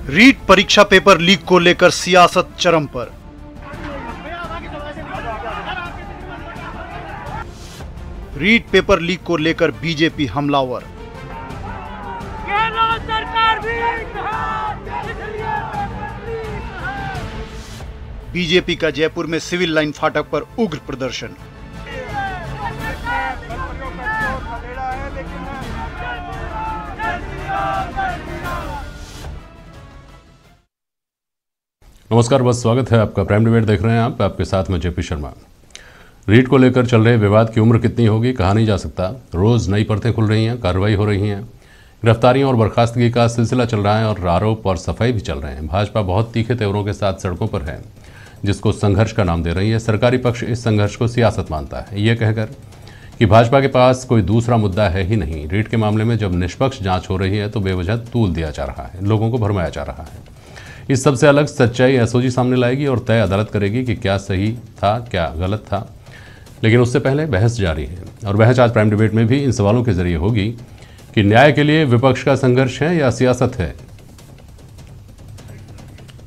रीट परीक्षा paper leak को लेकर सियासत चरम पर। रीट पेपर लीक को लेकर बीजेपी हमलावर। बीजेपी का जयपुर में सिविल लाइन फाटक पर उग्र प्रदर्शन। नमस्कार, बस स्वागत है आपका। प्राइम डिबेट देख रहे हैं आप, आपके साथ में जेपी शर्मा। रीट को लेकर चल रहे विवाद की उम्र कितनी होगी कहा नहीं जा सकता। रोज़ नई परतें खुल रही हैं, कार्रवाई हो रही हैं, गिरफ्तारियों और बर्खास्तगी का सिलसिला चल रहा है और आरोप और सफाई भी चल रहे हैं। भाजपा बहुत तीखे तेवरों के साथ सड़कों पर है, जिसको संघर्ष का नाम दे रही है। सरकारी पक्ष इस संघर्ष को सियासत मानता है, ये कहकर कि भाजपा के पास कोई दूसरा मुद्दा है ही नहीं। रीट के मामले में जब निष्पक्ष जाँच हो रही है तो बेवजह तूल दिया जा रहा है, लोगों को भरमाया जा रहा है। इस सबसे अलग सच्चाई एसओजी सामने लाएगी और तय अदालत करेगी कि क्या सही था, क्या गलत था। लेकिन उससे पहले बहस जारी है और बहस आज प्राइम डिबेट में भी इन सवालों के जरिए होगी कि न्याय के लिए विपक्ष का संघर्ष है या सियासत है।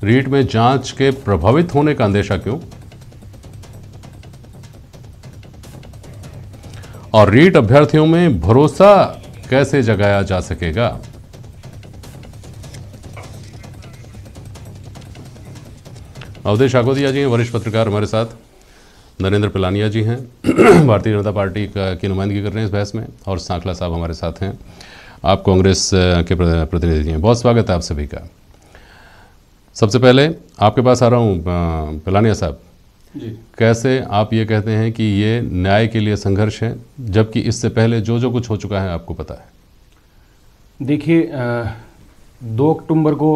रीट में जांच के प्रभावित होने का अंदेशा क्यों, और रीट अभ्यर्थियों में भरोसा कैसे जगाया जा सकेगा। अवधेश आकोदिया जी हैं, वरिष्ठ पत्रकार हमारे साथ। नरेंद्र पिलानिया जी हैं, भारतीय जनता पार्टी की नुमाइंदगी कर रहे हैं इस बहस में, और सांकला साहब हमारे साथ हैं, आप कांग्रेस के प्रतिनिधि हैं। बहुत स्वागत है आप सभी का। सबसे पहले आपके पास आ रहा हूँ पिलानिया साहब जी। कैसे आप ये कहते हैं कि ये न्याय के लिए संघर्ष है, जबकि इससे पहले जो जो कुछ हो चुका है आपको पता है? देखिए, 2 अक्टूबर को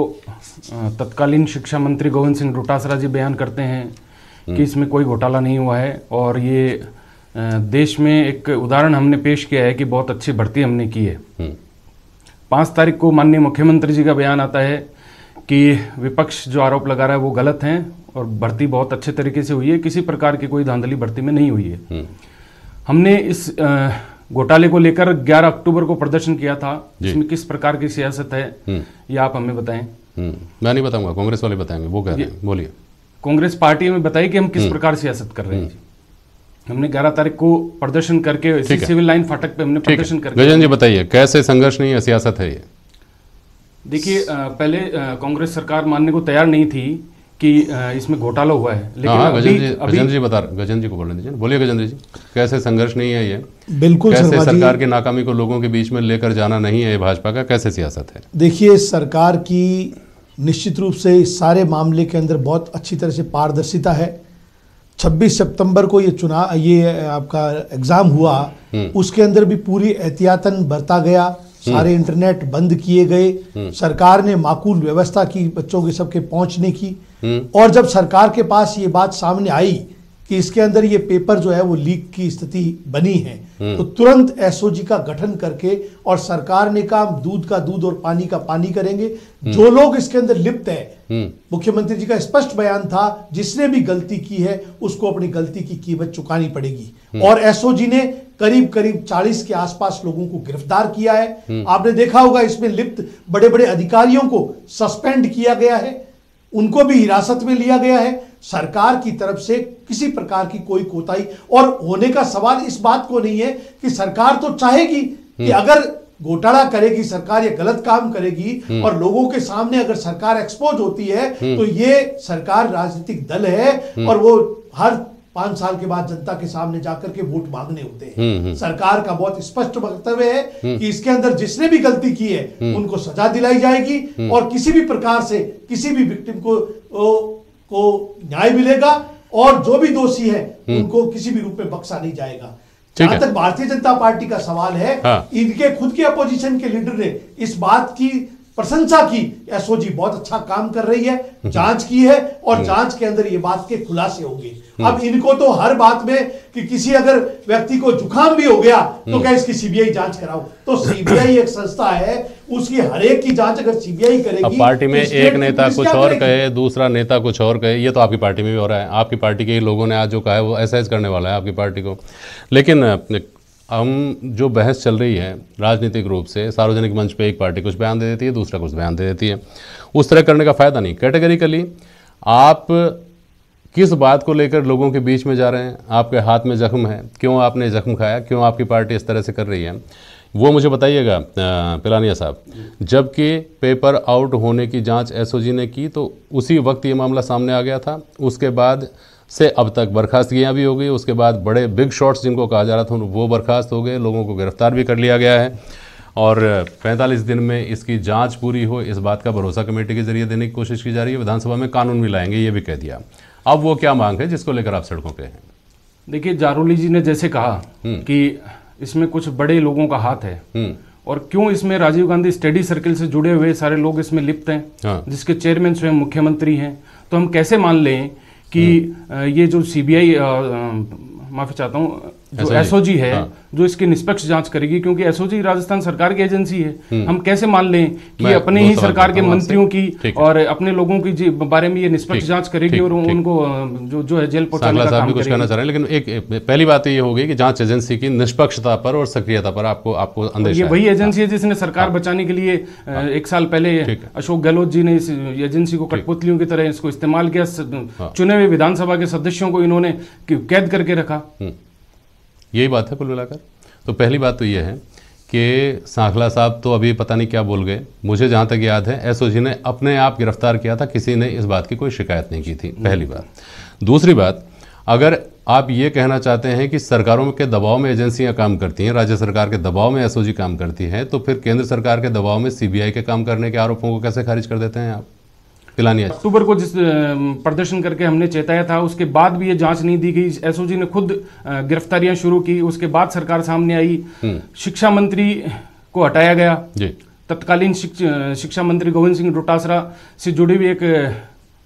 तत्कालीन शिक्षा मंत्री गोविंद सिंह डोटासरा जी बयान करते हैं कि इसमें कोई घोटाला नहीं हुआ है, और ये देश में एक उदाहरण हमने पेश किया है कि बहुत अच्छी भर्ती हमने की है। 5 तारीख को माननीय मुख्यमंत्री जी का बयान आता है कि विपक्ष जो आरोप लगा रहा है वो गलत हैं और भर्ती बहुत अच्छे तरीके से हुई है, किसी प्रकार की कोई धांधली भर्ती में नहीं हुई है। हमने इस घोटाले को लेकर 11 अक्टूबर को प्रदर्शन किया था। इसमें किस प्रकार की सियासत है ये आप हमें बताएं। मैं नहीं बताऊंगा, कांग्रेस वाले बताएंगे, वो कह रहे हैं, बोलिए। कांग्रेस पार्टी में बताइए कि हम किस प्रकार सियासत कर रहे हैं। हमने 11 तारीख को प्रदर्शन करके सिविल लाइन फाटक पे हमने प्रदर्शन करके। गजन जी बताइए, कैसे संघर्ष नहीं है, सियासत है ये? देखिए, पहले कांग्रेस सरकार मानने को तैयार नहीं थी कि इसमें घोटाला हुआ है, लेकिन गजेंद्र जी बता रहे, गजेंद्र जी को बोलने दीजिए। बोलिए गजेंद्र जी, कैसे संघर्ष नहीं है ये? बिल्कुल, कैसे सरकार की नाकामी को लोगों के बीच में लेकर जाना नहीं है ये भाजपा का, कैसे सियासत है? देखिए, सरकार की निश्चित रूप से इस सारे मामले के अंदर बहुत अच्छी तरह से पारदर्शिता है। 26 सितंबर को ये आपका एग्जाम हुआ, उसके अंदर भी पूरी एहतियातन बरता गया, सारे इंटरनेट बंद किए गए, सरकार ने माकूल व्यवस्था की बच्चों के सबके पहुंचने की। और जब सरकार के पास ये बात सामने आई कि इसके अंदर ये पेपर जो है वो लीक की स्थिति बनी है, तो तुरंत एसओजी का गठन करके, और सरकार ने कहा दूध का दूध और पानी का पानी करेंगे। जो लोग इसके अंदर लिप्त है, मुख्यमंत्री जी का स्पष्ट बयान था, जिसने भी गलती की है उसको अपनी गलती की कीमत चुकानी पड़ेगी। और एसओजी ने करीब करीब 40 के आसपास लोगों को गिरफ्तार किया है। आपने देखा होगा इसमें लिप्त बड़े बड़े अधिकारियों को सस्पेंड किया गया है, उनको भी हिरासत में लिया गया है। सरकार की तरफ से किसी प्रकार की कोई कोताही और होने का सवाल इस बात को नहीं है कि सरकार तो चाहेगी कि अगर घोटाला करेगी सरकार, ये गलत काम करेगी और लोगों के सामने अगर सरकार एक्सपोज होती है तो ये सरकार राजनीतिक दल है और वो हर 5 साल के बाद जनता के सामने जाकर के वोट मांगने होते हैं। सरकार का बहुत स्पष्ट वक्तव्य है कि इसके अंदर जिसने भी गलती की है उनको सजा दिलाई जाएगी और किसी भी प्रकार से किसी भी विक्टिम को न्याय मिलेगा, और जो भी दोषी है उनको किसी भी रूप में बख्शा नहीं जाएगा। जहां तक भारतीय जनता पार्टी का सवाल है, इनके खुद के अपोजिशन के लीडर ने इस बात की प्रशंसा की, एसओजी बहुत अच्छा काम कर रही है, जांच की है और जांच के अंदर ये बात के खुलासे होंगे। अब इनको तो हर बात में कि किसी अगर व्यक्ति को जुकाम भी हो गया तो क्या इसकी सीबीआई जांच कराओ, तो सीबीआई एक संस्था है, उसकी हर एक की जांच अगर सीबीआई करेगी। अब पार्टी में एक नेता कुछ और कहे, दूसरा नेता कुछ और कहे, ये तो आपकी पार्टी में भी हो रहा है। आपकी पार्टी के लोगों ने आज जो कहा है वो एक्सरसाइज करने वाला है आपकी पार्टी को। लेकिन हम जो बहस चल रही है राजनीतिक रूप से, सार्वजनिक मंच पे एक पार्टी कुछ बयान दे देती है, दूसरा कुछ बयान दे देती है, उस तरह करने का फ़ायदा नहीं। कैटेगरिकली आप किस बात को लेकर लोगों के बीच में जा रहे हैं, आपके हाथ में जख्म है, क्यों आपने जख्म खाया, क्यों आपकी पार्टी इस तरह से कर रही है, वो मुझे बताइएगा पिलानिया साहब। जबकि पेपर आउट होने की जांच एसओजी ने की तो उसी वक्त ये मामला सामने आ गया था, उसके बाद से अब तक बर्खास्तगियाँ भी हो गई, उसके बाद बड़े बिग शॉट्स जिनको कहा जा रहा था वो बर्खास्त हो गए, लोगों को गिरफ्तार भी कर लिया गया है और 45 दिन में इसकी जांच पूरी हो इस बात का भरोसा कमेटी के जरिए देने की कोशिश की जा रही है। विधानसभा में कानून भी लाएंगे ये भी कह दिया। अब वो क्या मांग है जिसको लेकर आप सड़कों पे हैं? देखिए, जारोली जी ने जैसे कहा कि इसमें कुछ बड़े लोगों का हाथ है और क्यों इसमें राजीव गांधी स्टडी सर्किल से जुड़े हुए सारे लोग इसमें लिप्त हैं, जिसके चेयरमैन स्वयं मुख्यमंत्री हैं, तो हम कैसे मान लें कि ये जो सीबीआई माफी चाहता हूँ जो एसओजी है जो इसकी निष्पक्ष जांच करेगी, क्योंकि एसओजी राजस्थान सरकार की एजेंसी है, हम कैसे मान लें कि अपने ही सरकार के मंत्रियों की और अपने लोगों की बारे में ये निष्पक्ष जांच करेगी और उनको जो है जेल पहुंचाने का काम कुछ कहना चाह रहे हैं। लेकिन एक पहली बात ये होगी कि जांच एजेंसी की निष्पक्षता पर और सक्रियता पर आपको अंदेशा ये वही एजेंसी है जिसने सरकार बचाने के लिए 1 साल पहले अशोक गहलोत जी ने इस एजेंसी को कठपुतलियों की तरह इसको इस्तेमाल किया, चुने हुए विधानसभा के सदस्यों को इन्होंने कैद करके रखा। यही बात है कुल मिलाकर। तो पहली बात तो ये है कि सांखला साहब तो अभी पता नहीं क्या बोल गए। मुझे जहाँ तक याद है एसओजी ने अपने आप गिरफ्तार किया था, किसी ने इस बात की कोई शिकायत नहीं की थी, पहली बात। दूसरी बात, अगर आप ये कहना चाहते हैं कि सरकारों के दबाव में एजेंसियां काम करती हैं, राज्य सरकार के दबाव में एसओजी काम करती है, तो फिर केंद्र सरकार के दबाव में सीबीआई के काम करने के आरोपों को कैसे खारिज कर देते हैं आप? पिलानिया अक्टूबर को जिस प्रदर्शन करके हमने चेताया था उसके बाद भी ये जांच नहीं दी गई, एसओजी ने खुद गिरफ्तारियां शुरू की, उसके बाद सरकार सामने आई, शिक्षा मंत्री को हटाया गया, तत्कालीन शिक्षा मंत्री गोविंद सिंह डोटासरा से जुड़ी हुई एक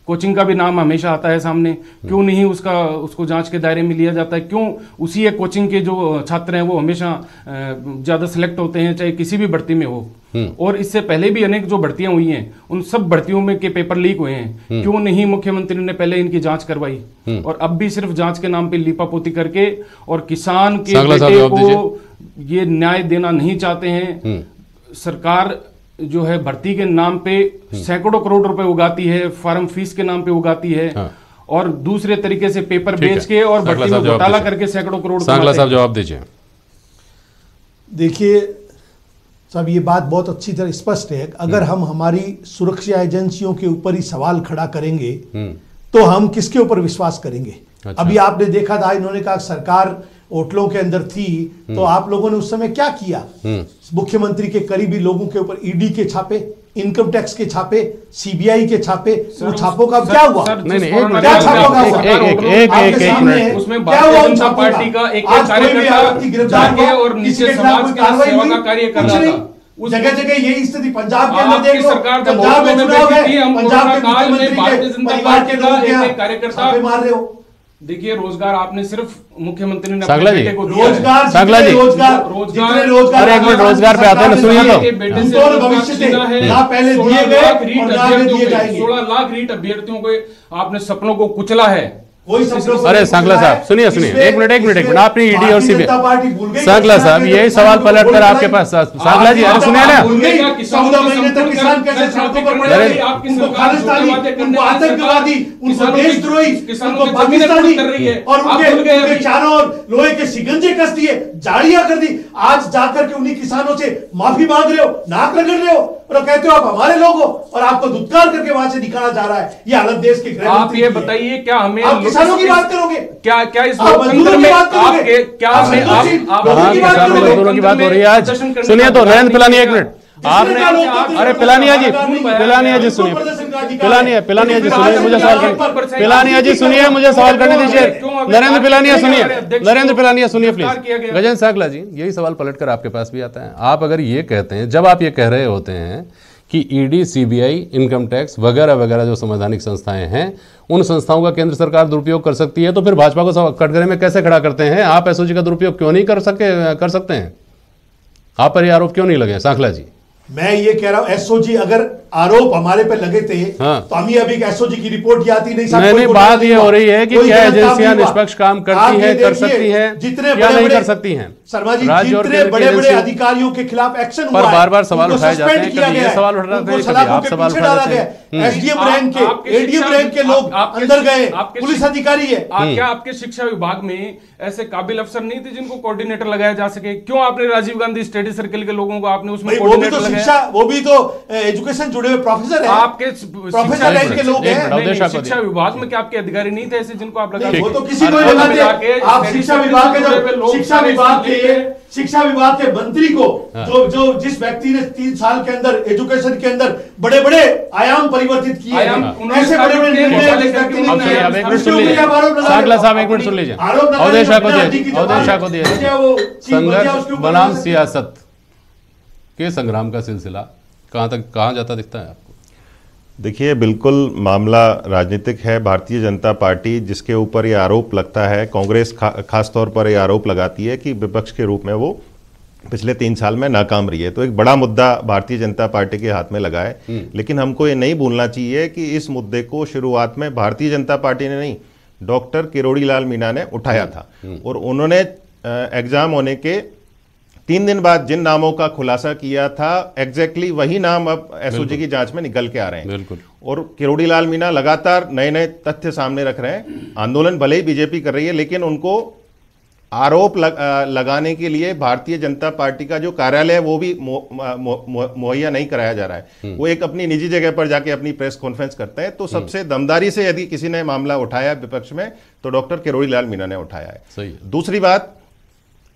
कोचिंग का भी नाम हमेशा आता है सामने, क्यों नहीं उसको जांच के दायरे में लिया जाता है, क्यों उसी एक कोचिंग के जो छात्र हैं वो हमेशा ज़्यादा सिलेक्ट होते हैं चाहे किसी भी भर्ती में हो, और इससे पहले भी अनेक जो भर्तियां हुई हैं उन सब भर्तियों में के पेपर लीक हुए हैं, क्यों नहीं मुख्यमंत्री ने पहले इनकी जांच करवाई? और अब भी सिर्फ जांच के नाम पे लीपापोती करके और किसान के बेटे को ये न्याय देना नहीं चाहते हैं। सरकार जो है भर्ती के नाम पे सैकड़ों करोड़ रुपए उगाती है, फार्म फीस के नाम पे उगाती है, और दूसरे तरीके से पेपर बेच के और भर्ती में घोटाला करके सैकड़ों करोड़। सांगला साहब जवाब दीजिए। देखिए साहब, ये बात बहुत अच्छी तरह स्पष्ट है। अगर हम हमारी सुरक्षा एजेंसियों के ऊपर ही सवाल खड़ा करेंगे तो हम किसके ऊपर विश्वास करेंगे? अच्छा। अभी आपने देखा था, इन्होंने कहा सरकार होटलों के अंदर थी, तो आप लोगों ने उस समय क्या किया? मुख्यमंत्री के करीबी लोगों के ऊपर ईडी के छापे, इनकम टैक्स के छापे, सीबीआई के छापे, वो छापों का क्या हुआ? क्या छापों का हुआ? उसमें भारतीय जनता पार्टी का एक कार्यकर्ता जाके और नीचे समाज के सेवा का कार्य कर रहा था। जगह जगह यही स्थिति पंजाब के अंदर देख लो, पंजाब में चुनाव है, पंजाब के मुख्यमंत्री भारतीय जनता पार्टी का एक कार्यकर्ता मार रहे हो। देखिए, रोजगार आपने सिर्फ मुख्यमंत्री ने सांगला जी रोजगार रोजगार एक मिनट रोजगार पे आते हैं ना, सुनिए तो भविष्य से ना पहले दिए गए और ना दिए जाएंगे। 16 लाख रीट अभ्यर्थियों को आपने सपनों को कुचला है। अरे सांगला साहब सुनिए एक मिनट आपने ईडी और सीबीआई, सांगला साहब यही सवाल पलट कर आपके पास, सांगला जी अरे सुनिए ना, 14 महीने तक किसान कैसे सड़कों पर पड़े रहे, उनको खालिस्तानी, उनको आतंकवादी, उनको देशद्रोही, उनको पाकिस्तानी और उनके चारों ओर लोहे के शिकंजे कस दिए, जाड़ियां कर दी। आज जाकर के उन्हीं किसानों से माफी मांग रहे हो, नाक रगड़ रहे हो और कहते हो आप हमारे लोग हो, और आपको धुतकार करके वहां से निकाला जा रहा है। ये हालत देश के गृह आप ये बताइए, क्या हमें किसानों की बात करोगे? क्या इस लोकतंत्र में आपके क्या मजदूरों की बात हो रही है आज? सुनिए तो नरेंद्र पिलानिया एक मिनट आपने, अरे पिलानिया जी सुनिए, पिलानिया जी सुनिए मुझे सवाल करने, पिलानिया जी सुनिए मुझे सवाल करने दीजिए। नरेंद्र पिलानिया सुनिए प्लीज। गजेंद्र सांगला जी यही सवाल पलटकर आपके पास भी आता है। आप अगर ये कहते हैं, जब आप ये कह रहे होते हैं कि ईडी, सीबीआई, इनकम टैक्स वगैरह वगैरह जो संवैधानिक संस्थाएं हैं उन संस्थाओं का केंद्र सरकार दुरुपयोग कर सकती है, तो फिर भाजपा को कटघरे में कैसे खड़ा करते हैं? आप एसओजी का दुरुपयोग क्यों नहीं कर सकते हैं? आप पर ये आरोप क्यों नहीं लगे सांखला जी? मैं ये कह रहा हूं एसओजी अगर आरोप हमारे पे लगे थे तो हम ये अभी एसओजी की रिपोर्ट की आती नहीं, बात ये हो रही है कि क्या एजेंसियां निष्पक्ष काम करती हैं, कर सकती हैं, जितने क्या नहीं कर सकती हैं? शर्मा जी, जितने बड़े बड़े अधिकारियों के खिलाफ एक्शन हुआ पर बार बार सवाल उठाए जाते हैं, कभी ये सवाल उठाते हैं, कभी आप सवाल उठाते हैं। एसडीएम रैंक के, एडीएम रैंक के लोग अंदर गए, पुलिस अधिकारी है। क्या आपके शिक्षा विभाग में ऐसे काबिल अफसर नहीं थे जिनको कोऑर्डिनेटर लगाया जा सके? क्यों आपने राजीव गांधी स्टडी सर्कल के लोगों को आपने उसमें कोऑर्डिनेटर लगाया? वो भी तो एजुकेशन जुड़े हुए प्रोफेसर है, आपके प्रोफेसर रैंक के लोग हैं। शिक्षा विभाग में क्या आपके अधिकारी नहीं थे ऐसे जिनको आप लगा? वो तो किसी को लगाते। आप शिक्षा विभाग के शिक्षा विभाग के मंत्री को जो जिस व्यक्ति ने 3 साल के अंदर एजुकेशन के अंदर बड़े बड़े आयाम परिवर्तित किए, ऐसे बड़े बड़े निर्णय साहब एक मिनट सुन लीजिए। अवधेशा को दिए संघर्ष बनाम सियासत के संग्राम का सिलसिला कहां जाता दिखता है आपको? देखिए, बिल्कुल मामला राजनीतिक है। भारतीय जनता पार्टी जिसके ऊपर ये आरोप लगता है, कांग्रेस खास तौर पर ये आरोप लगाती है कि विपक्ष के रूप में वो पिछले 3 साल में नाकाम रही है, तो एक बड़ा मुद्दा भारतीय जनता पार्टी के हाथ में लगा है। लेकिन हमको ये नहीं भूलना चाहिए कि इस मुद्दे को शुरुआत में भारतीय जनता पार्टी ने नहीं, डॉक्टर किरोड़ी लाल मीणा ने उठाया था। और उन्होंने एग्जाम होने के 3 दिन बाद जिन नामों का खुलासा किया था, एग्जैक्टली वही नाम अब एसओजी की जांच में निकल के आ रहे हैं। बिल्कुल। और किरोड़ी लाल मीणा लगातार नए नए तथ्य सामने रख रहे हैं। आंदोलन भले ही बीजेपी कर रही है, लेकिन उनको आरोप लगाने के लिए भारतीय जनता पार्टी का जो कार्यालय है वो भी मुहैया नहीं कराया जा रहा है। वो एक अपनी निजी जगह पर जाके अपनी प्रेस कॉन्फ्रेंस करते हैं। तो सबसे दमदारी से यदि किसी ने मामला उठाया विपक्ष में, तो डॉक्टर किरोड़ी लाल मीणा ने उठाया है। सही। दूसरी बात,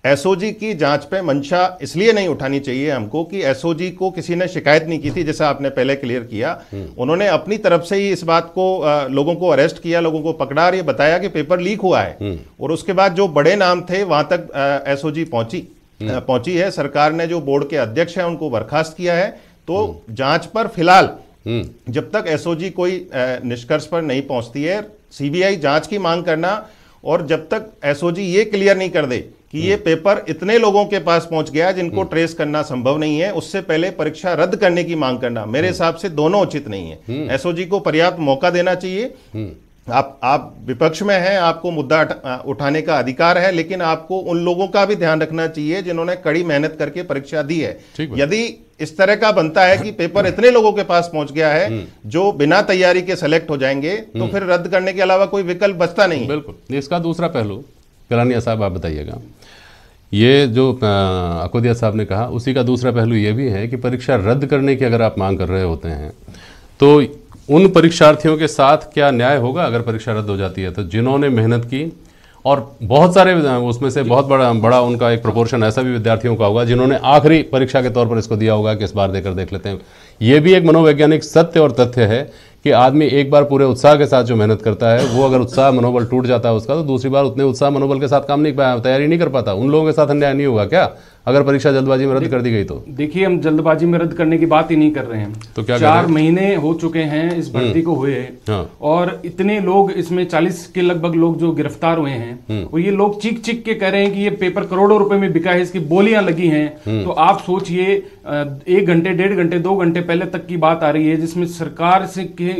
एसओजी की जांच पे मंशा इसलिए नहीं उठानी चाहिए हमको कि एसओजी को किसी ने शिकायत नहीं की थी, जैसा आपने पहले क्लियर किया। उन्होंने अपनी तरफ से ही इस बात को लोगों को अरेस्ट किया, लोगों को पकड़ा और ये बताया कि पेपर लीक हुआ है। और उसके बाद जो बड़े नाम थे वहां तक एसओजी पहुंची है। सरकार ने जो बोर्ड के अध्यक्ष हैं उनको बर्खास्त किया है। तो जांच पर फिलहाल जब तक एसओजी कोई निष्कर्ष पर नहीं पहुंचती है, सीबीआई जांच की मांग करना, और जब तक एसओजी ये क्लियर नहीं कर दे कि ये पेपर इतने लोगों के पास पहुंच गया जिनको ट्रेस करना संभव नहीं है, उससे पहले परीक्षा रद्द करने की मांग करना मेरे हिसाब से दोनों उचित नहीं है। एसओजी को पर्याप्त मौका देना चाहिए। आप विपक्ष में हैं, आपको मुद्दा उठाने का अधिकार है, लेकिन आपको उन लोगों का भी ध्यान रखना चाहिए जिन्होंने कड़ी मेहनत करके परीक्षा दी है। यदि इस तरह का बनता है कि पेपर इतने लोगों के पास पहुंच गया है जो बिना तैयारी के सेलेक्ट हो जाएंगे, तो फिर रद्द करने के अलावा कोई विकल्प बचता नहीं। बिल्कुल। इसका दूसरा पहलू कलानिया साहब आप बताइएगा। ये जो अकोदिया साहब ने कहा, उसी का दूसरा पहलू ये भी है कि परीक्षा रद्द करने की अगर आप मांग कर रहे होते हैं तो उन परीक्षार्थियों के साथ क्या न्याय होगा अगर परीक्षा रद्द हो जाती है? तो जिन्होंने मेहनत की, और बहुत सारे उसमें से बहुत बड़ा उनका एक प्रोपोर्शन ऐसा भी विद्यार्थियों का होगा जिन्होंने आखिरी परीक्षा के तौर पर इसको दिया होगा कि इस बार देकर देख लेते हैं। ये भी एक मनोवैज्ञानिक सत्य और तथ्य है कि आदमी एक बार पूरे उत्साह के साथ जो मेहनत करता है, वो अगर उत्साह मनोबल टूट जाता है उसका, तो दूसरी बार उतने उत्साह मनोबल के साथ तैयारी नहीं कर पाता। उन लोगों के साथ अन्याय नहीं होगा क्या अगर परीक्षा जल्दबाजी में रद्द कर दी गई? तो देखिए, हम जल्दबाजी में रद्द करने की बात ही नहीं कर रहे हैं। तो क्या 4 महीने हो चुके हैं इस भर्ती को हुए, और इतने लोग, इसमें 40 के लगभग लोग जो गिरफ्तार हुए हैं, और ये लोग चीख चीख के कह रहे हैं कि ये पेपर करोड़ों रुपए में बिका है, इसकी बोलियां लगी हैं। तो आप सोचिए, 1 घंटे 1.5 घंटे 2 घंटे पहले तक की बात आ रही है, जिसमें सरकार से के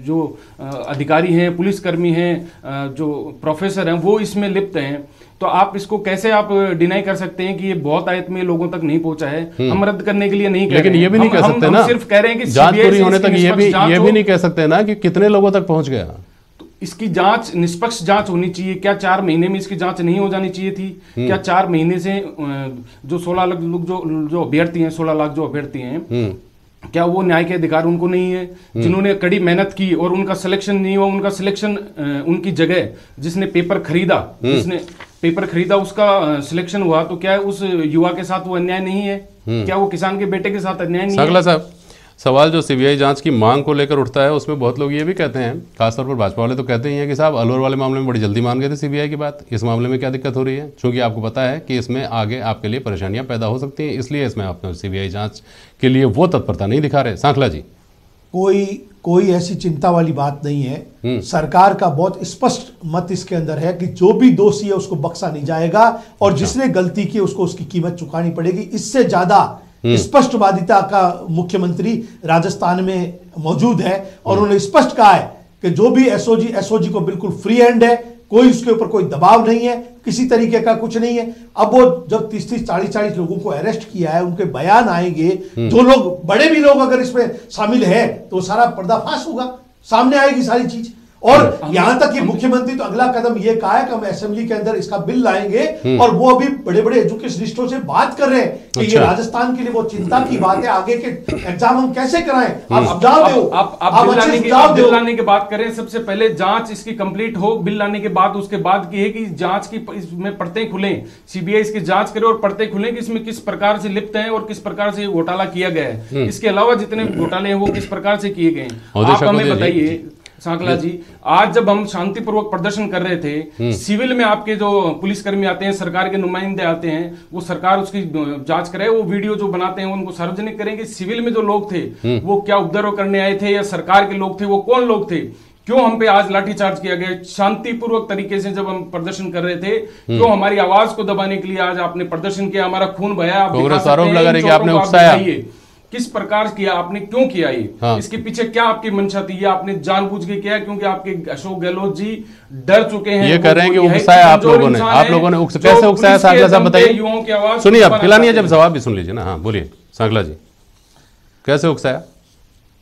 जो अधिकारी हैं, पुलिसकर्मी हैं, जो प्रोफेसर हैं, वो इसमें लिप्त हैं। तो आप इसको कैसे आप डिनाई कर सकते हैं कि ये बहुत आयत में लोगों तक नहीं पहुंचा है? हम रद्द करने के लिए नहीं कह रहे हैं, लेकिन ये भी नहीं कह सकते ना, सिर्फ कह रहे हैं कि जांच पूरी होने तक ये भी नहीं कह सकते ना कि कितने लोगों तक पहुंच गया। तो इसकी जांच, निष्पक्ष जांच होनी चाहिए। क्या 4 महीने में इसकी जांच नहीं हो जानी चाहिए थी? क्या 4 महीने से जो 16 लाख लोग जो अभ्यर्थी हैं, 16 लाख जो अभ्यर्थी हैं, क्या वो न्याय के अधिकार उनको नहीं है? जिन्होंने कड़ी मेहनत की और उनका सिलेक्शन नहीं हुआ, उनका सिलेक्शन उनकी जगह जिसने पेपर खरीदा उसका सिलेक्शन हुआ, तो क्या उस युवा के साथ वो अन्याय नहीं है? क्या वो किसान के बेटे के साथ अन्याय नहीं है? साहब, सवाल जो सीबीआई जांच की मांग को लेकर उठता है, उसमें बहुत लोग ये भी कहते हैं, खासतौर पर भाजपा वाले तो कहते ही हैं कि साहब अलवर वाले मामले में बड़ी जल्दी मान गए थे सीबीआई की बात, इस मामले में क्या दिक्कत हो रही है? क्योंकि आपको पता है कि इसमें आगे आपके लिए परेशानियां पैदा हो सकती हैं, इसलिए इसमें आप सीबीआई जांच के लिए वो तत्परता नहीं दिखा रहे। सांखला जी, कोई ऐसी चिंता वाली बात नहीं है। सरकार का बहुत स्पष्ट मत इसके अंदर है कि जो भी दोषी है उसको बख्शा नहीं जाएगा, और जिसने गलती की उसको उसकी कीमत चुकानी पड़ेगी। इससे ज्यादा स्पष्टवादिता का मुख्यमंत्री राजस्थान में मौजूद है और उन्होंने स्पष्ट कहा है कि जो भी एसओजी को बिल्कुल फ्री हैंड है, कोई उसके ऊपर कोई दबाव नहीं है, किसी तरीके का कुछ नहीं है। अब वो जब 30-30, 40-40 लोगों को अरेस्ट किया है, उनके बयान आएंगे, जो लोग बड़े भी लोग अगर इसमें शामिल है तो सारा पर्दाफाश होगा, सामने आएगी सारी चीज। और यहां तक कि मुख्यमंत्री तो अगला कदम यह कहा है कि हम असेंबली के अंदर इसका बिल लाएंगे और वो अभी बड़े बड़े एजुकेशनिस्टों से बात कर रहे हैं कि ये राजस्थान के लिए वो चिंता की बात है, आगे के एग्जाम हम कैसे कराएं। आप जवाब दो, आप बिल लाने की बात करें। सबसे पहले जांच इसकी कंप्लीट हो, बिल लाने के बाद उसके बाद की है कि जांच की इसमें परतें खुलें, सीबीआई इसकी जांच करे और परतें खुलें कि इसमें किस प्रकार से लिप्त हैं और किस प्रकार से घोटाला किया गया है। इसके अलावा जितने घोटाले हैं वो किस प्रकार से किए गए हैं, आप हमें बताइए सांकला जी। आज जब हम शांतिपूर्वक प्रदर्शन कर रहे थे, सिविल में आपके जो पुलिसकर्मी आते हैं, सरकार के नुमाइंदे आते हैं, वो सरकार उसकी जांच करे, वो वीडियो जो बनाते हैं उनको सार्वजनिक करेंगे। सिविल में जो लोग थे वो क्या उपद्रव करने आए थे या सरकार के लोग थे, वो कौन लोग थे, क्यों हम पे आज लाठीचार्ज किया गया? शांतिपूर्वक तरीके से जब हम प्रदर्शन कर रहे थे, क्यों हमारी आवाज को दबाने के लिए आज आपने प्रदर्शन किया, हमारा खून बहाया? कांग्रेस आरोप लगा रही है कि आपने उकसाया। किस प्रकार किया आपने, क्यों किया ये? हाँ। इसके पीछे क्या आपकी मंशा थी? ये आपने जानबूझ के किया क्योंकि आपके अशोक गहलोत जी डर चुके हैं। ये कह रहे हैं कि उकसाया आप लोगों ने कैसे उकसाया? सांकला साहब बताइए, युवाओं की आवाज सुनिए, आप खिलानी है जब जवाब भी सुन लीजिए ना। हाँ बोलिए सांकला जी, कैसे उकसाया?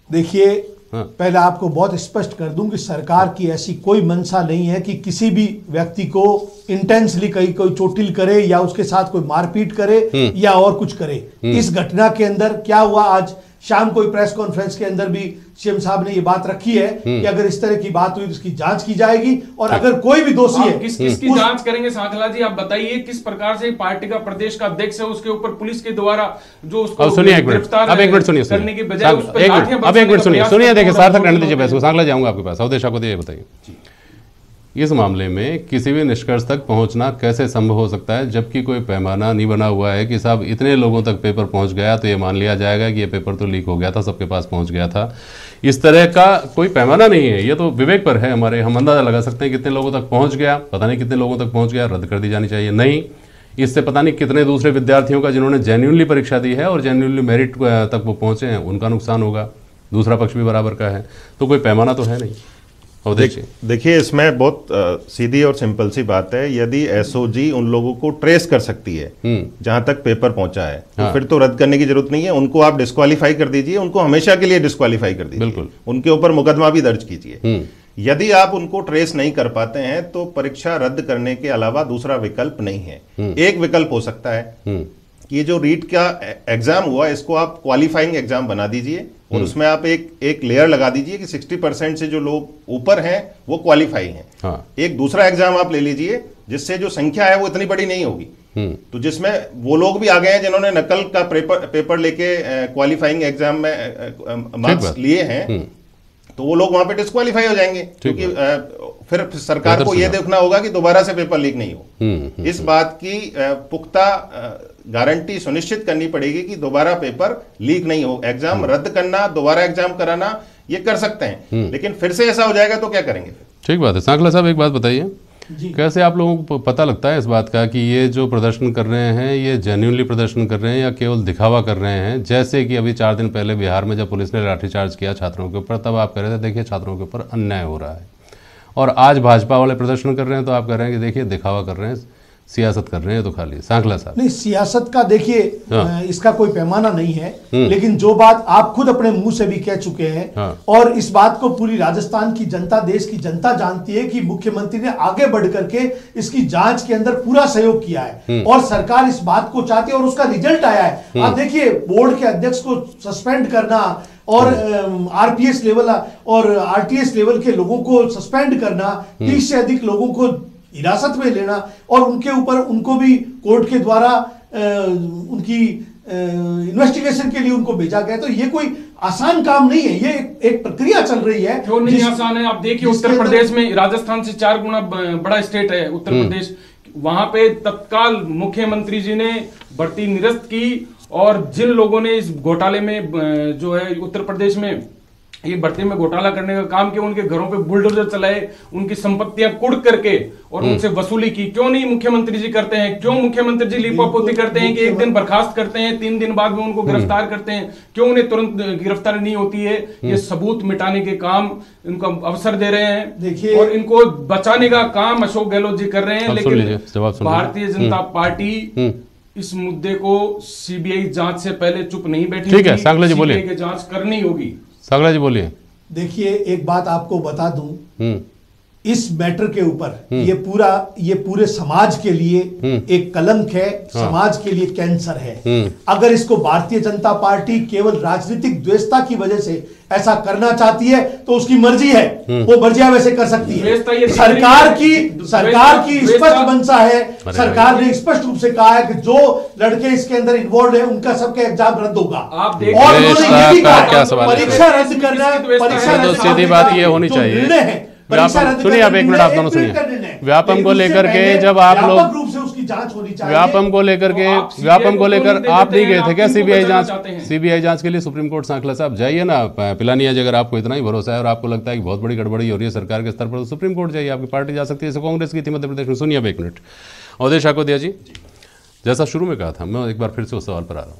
देखिए पहले आपको बहुत स्पष्ट कर दूं कि सरकार की ऐसी कोई मंशा नहीं है कि किसी भी व्यक्ति को इंटेंसली कोई चोटिल करे या उसके साथ कोई मारपीट करे या और कुछ करे। इस घटना के अंदर क्या हुआ, आज शाम को प्रेस कॉन्फ्रेंस के अंदर भी सीएम साहब ने ये बात रखी है कि अगर इस तरह की बात हुई तो उसकी जांच की जाएगी और अगर कोई भी दोषी है किसकी जांच करेंगे? सांकला जी आप बताइए, किस प्रकार से पार्टी का प्रदेश का अध्यक्ष है उसके ऊपर पुलिस के द्वारा जो उसको गिरफ्तार करने की बजाय उस पर अब एक मिनट सुनिए, देखिए सार्थक रहने दीजिए बहस को। सांकला जाऊंगा आपके पास, अवधेश आपको ये बताइए, इस मामले में किसी भी निष्कर्ष तक पहुंचना कैसे संभव हो सकता है जबकि कोई पैमाना नहीं बना हुआ है कि साहब इतने लोगों तक पेपर पहुंच गया तो ये मान लिया जाएगा कि ये पेपर तो लीक हो गया था, सबके पास पहुंच गया था। इस तरह का कोई पैमाना नहीं है, ये तो विवेक पर है हमारे। हम अंदाजा लगा सकते हैं कितने लोगों तक पहुंच गया, पता नहीं कितने लोगों तक पहुंच गया, रद्द कर दी जानी चाहिए। नहीं, इससे पता नहीं कितने दूसरे विद्यार्थियों का जिन्होंने जेन्युइनली परीक्षा दी है और जेन्युइनली मेरिट तक वो पहुंचे हैं, उनका नुकसान होगा, दूसरा पक्ष भी बराबर का है। तो कोई पैमाना तो है नहीं। देखिए इसमें बहुत सीधी और सिंपल सी बात है, यदि एसओजी उन लोगों को ट्रेस कर सकती है जहां तक पेपर पहुंचा है तो फिर तो रद्द करने की जरूरत नहीं है। उनको आप डिस्क्वालीफाई कर दीजिए, उनको हमेशा के लिए डिस्क्वालीफाई कर दीजिए, बिल्कुल उनके ऊपर मुकदमा भी दर्ज कीजिए। यदि आप उनको ट्रेस नहीं कर पाते हैं तो परीक्षा रद्द करने के अलावा दूसरा विकल्प नहीं है। एक विकल्प हो सकता है कि ये जो रीट का एग्जाम हुआ इसको आप क्वालिफाइंग एग्जाम बना दीजिए और उसमें आप एक लेयर लगा दीजिए कि 60% से जो लोग ऊपर हैं वो क्वालिफाई हैं। हाँ। एक दूसरा एग्जाम आप ले लीजिए जिससे जो संख्या है वो इतनी बड़ी नहीं होगी, तो जिसमें वो लोग भी आ गए हैं जिन्होंने नकल का पेपर लेके क्वालिफाइंग एग्जाम में मार्क्स लिए हैं, तो वो लोग वहां पे डिस्क्वालीफाई हो जाएंगे क्योंकि फिर सरकार को यह देखना होगा कि दोबारा से पेपर लीक नहीं हो। इस बात की पुख्ता गारंटी सुनिश्चित करनी पड़ेगी कि दोबारा पेपर लीक नहीं हो। एग्जाम रद्द करना, दोबारा एग्जाम कराना ये कर सकते हैं, लेकिन फिर से ऐसा हो जाएगा तो क्या करेंगे फिर? ठीक बात है। सांकला साहब एक बात बताइए, कैसे आप लोगों को पता लगता है इस बात का कि ये जो प्रदर्शन कर रहे हैं ये जेन्युइनली प्रदर्शन कर रहे हैं या केवल दिखावा कर रहे हैं? जैसे कि अभी 4 दिन पहले बिहार में जब पुलिस ने लाठीचार्ज किया छात्रों के ऊपर, तब आप कह रहे थे देखिए छात्रों के ऊपर अन्याय हो रहा है, और आज भाजपा वाले प्रदर्शन कर रहे हैं तो आप कह रहे हैं कि देखिए दिखावा कर रहे हैं, सियासत कर रहे हैं। तो खाली सांकला साहब नहीं, सियासत का देखिए इसका कोई पैमाना नहीं है, लेकिन जो बात आप खुद अपने मुंह से भी कह चुके हैं और इस बात को पूरी राजस्थान की जनता, देश की जनता जानती है कि मुख्यमंत्री ने आगे बढ़ करके इसकी जांच के अंदर पूरा सहयोग किया है और सरकार इस बात को चाहती है और उसका रिजल्ट आया है। आप देखिए बोर्ड के अध्यक्ष को सस्पेंड करना और आरपीएस लेवल और आरटीएस लेवल के लोगों को सस्पेंड करना, 30 से अधिक लोगों को हिरासत में लेना और उनके ऊपर उनको भी कोर्ट के द्वारा उनकी इन्वेस्टिगेशन के लिए उनको भेजा गया, तो ये कोई आसान काम नहीं है, ये एक प्रक्रिया चल रही है। क्यों नहीं आसान है? आप देखिए उत्तर प्रदेश में, राजस्थान से 4 गुना बड़ा स्टेट है उत्तर प्रदेश, वहां पे तत्काल मुख्यमंत्री जी ने भर्ती निरस्त की और जिन लोगों ने इस घोटाले में जो है उत्तर प्रदेश में ये भर्ती में घोटाला करने का काम किया, उनके घरों पे बुलडोजर चलाए, उनकी संपत्तियां कुड़ करके और उनसे वसूली की। क्यों नहीं मुख्यमंत्री जी करते हैं? क्यों मुख्यमंत्री जी लीपापोती करते हैं कि एक दिन बर्खास्त करते हैं, 3 दिन बाद में उनको गिरफ्तार करते हैं? क्यों उन्हें तुरंत गिरफ्तारी नहीं होती है? ये सबूत मिटाने के काम इनको अवसर दे रहे हैं। देखिए, और इनको बचाने का काम अशोक गहलोत जी कर रहे हैं। लेकिन भारतीय जनता पार्टी इस मुद्दे को सीबीआई जांच से पहले चुप नहीं बैठी। ठीक है, सांगला जी बोलिए। सीबीआई की जांच करनी होगी। सांगला जी बोलिए। देखिए, एक बात आपको बता दूं, इस मैटर के ऊपर ये पूरे समाज के लिए एक कलंक है, समाज के लिए कैंसर है। अगर इसको भारतीय जनता पार्टी केवल राजनीतिक द्वेषता की वजह से ऐसा करना चाहती है तो उसकी मर्जी है, वो मर्जियां वैसे कर सकती है। सरकार की स्पष्ट मंशा है, सरकार ने स्पष्ट रूप से कहा है कि जो लड़के इसके अंदर इन्वॉल्व है उनका सबका एग्जाम रद्द होगा। आप और उन्होंने ये भी कहा परीक्षा रद्द करना, सीधी बात ये होनी चाहिए। सुनिए आप एक मिनट, आप दोनों सुनिए। व्यापम को लेकर के जब आप लोग रूप से उसकी जांच होनी चाहिए। व्यापम को लेकर आप नहीं गए थे क्या सीबीआई जांच के लिए सुप्रीम कोर्ट? सांखला साहब जाइए ना पिलानिया जी, अगर आपको इतना ही भरोसा है और आपको लगता है कि बहुत बड़ी गड़बड़ी हो रही है सरकार के स्तर पर, तो सुप्रीम कोर्ट जाइए, आपकी पार्टी जा सकती है। जैसे कांग्रेस की थी मध्य प्रदेश में। सुनिए अब एक मिनट। अवधेश आकोदिया जी, जैसा शुरू में कहा था, मैं एक बार फिर से उस सवाल पर आ रहा हूँ।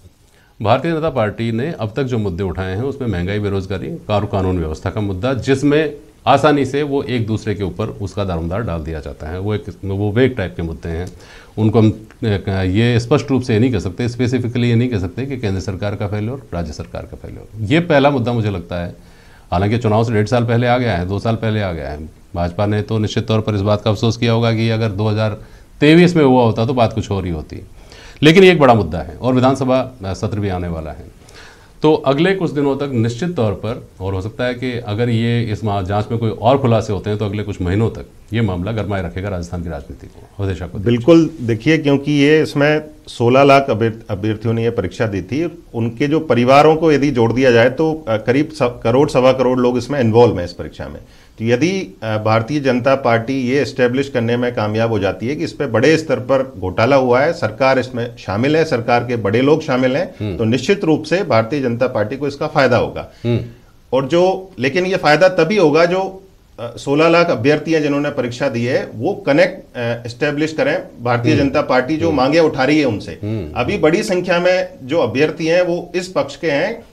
भारतीय जनता पार्टी ने अब तक जो मुद्दे उठाए हैं उसमें महंगाई, बेरोजगारी, कानून व्यवस्था का मुद्दा, जिसमें आसानी से वो एक दूसरे के ऊपर उसका दारोमदार डाल दिया जाता है, वो वेग टाइप के मुद्दे हैं। उनको हम ये स्पष्ट रूप से ये नहीं कह सकते, स्पेसिफिकली ये नहीं कह सकते कि केंद्र सरकार का फेल्योर, राज्य सरकार का फेल्योर। ये पहला मुद्दा मुझे लगता है। हालांकि चुनाव से 1.5 साल पहले आ गया है, 2 साल पहले आ गया है। भाजपा ने तो निश्चित तौर पर इस बात का अफसोस किया होगा कि अगर 2023 में हुआ होता तो बात कुछ और ही होती। लेकिन ये एक बड़ा मुद्दा है और विधानसभा सत्र भी आने वाला है, तो अगले कुछ दिनों तक निश्चित तौर पर, और हो सकता है कि अगर ये इस जांच में कोई और खुलासे होते हैं तो अगले कुछ महीनों तक ये मामला गरमाए रखेगा राजस्थान की राजनीति को। अवधेश को बिल्कुल देखिए, क्योंकि ये इसमें 16 लाख अभ्यर्थियों ने ये परीक्षा दी थी। उनके जो परिवारों को यदि जोड़ दिया जाए तो करीब करोड़ सवा करोड़ लोग इसमें इन्वॉल्व हैं इस परीक्षा में। तो यदि भारतीय जनता पार्टी ये एस्टेब्लिश करने में कामयाब हो जाती है कि इस पे बड़े स्तर पर घोटाला हुआ है, सरकार इसमें शामिल है, सरकार के बड़े लोग शामिल हैं, तो निश्चित रूप से भारतीय जनता पार्टी को इसका फायदा होगा। और लेकिन ये फायदा तभी होगा जो 16 लाख अभ्यर्थी हैं जिन्होंने परीक्षा दी है, वो कनेक्ट एस्टेब्लिश करें भारतीय जनता पार्टी जो मांगे उठा रही है उनसे। अभी बड़ी संख्या में जो अभ्यर्थी हैं वो इस पक्ष के हैं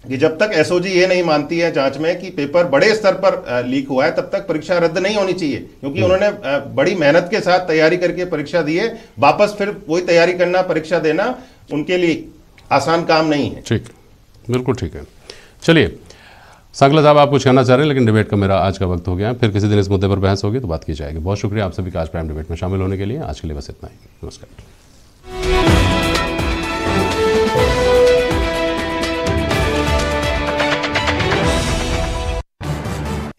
कि जब तक एसओजी ये नहीं मानती है जांच में कि पेपर बड़े स्तर पर लीक हुआ है, तब तक परीक्षा रद्द नहीं होनी चाहिए, क्योंकि उन्होंने बड़ी मेहनत के साथ तैयारी करके परीक्षा दी है। वापस फिर वही तैयारी करना, परीक्षा देना उनके लिए आसान काम नहीं है। ठीक, बिल्कुल ठीक है। चलिए सांगला साहब, आप कुछ कहना चाह रहे हैं, लेकिन डिबेट का मेरा आज का वक्त हो गया है। फिर किसी दिन इस मुद्दे पर बहस होगी तो बात की जाएगी। बहुत शुक्रिया आप सभी का आज प्राइम डिबेट में शामिल होने के लिए। आज के लिए बस इतना ही। नमस्कार।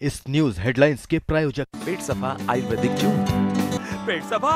इस न्यूज हेडलाइंस के प्रायोजक पेट सफा आयुर्वेदिक जूस। पेट सफा